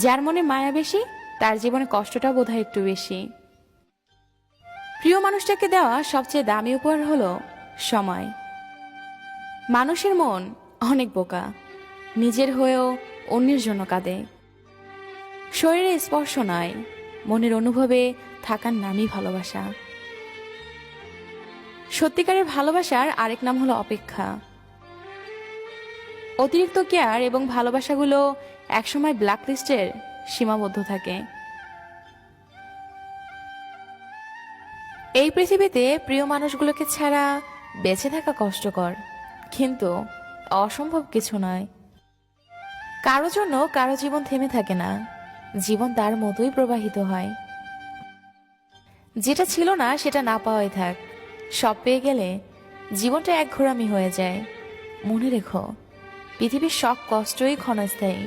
যার মনে মায়া বেশি তার জীবনে কষ্টটা বোধহয় একটু বেশি। প্রিয় মানুষটাকে দেওয়া সবচেয়ে দামি উপহার হলো সময়। মানুষের মন অনেক বোকা, নিজের হয়েও অন্যের জন্য কাঁদে। শরীরে স্পর্শ নয়, মনের অনুভবে থাকার নামই ভালোবাসা। সত্যিকারের ভালোবাসার আরেক নাম হলো অপেক্ষা। অতিরিক্ত কেয়ার এবং ভালোবাসাগুলো একসময় ব্ল্যাকলিস্টের সীমাবদ্ধ থাকে। এই পৃথিবীতে প্রিয় মানুষগুলোকে ছাড়া বেঁচে থাকা কষ্টকর, কিন্তু অসম্ভব কিছু নয়। কারো জন্য কারো জীবন থেমে থাকে না, জীবন তার মতোই প্রবাহিত হয়। যেটা ছিল না সেটা না পাওয়াই থাক, সব পেয়ে গেলে জীবনটা এক ঘোরামি হয়ে যায়। মনে রেখো, পৃথিবীর সব কষ্টই ক্ষণস্থায়ী।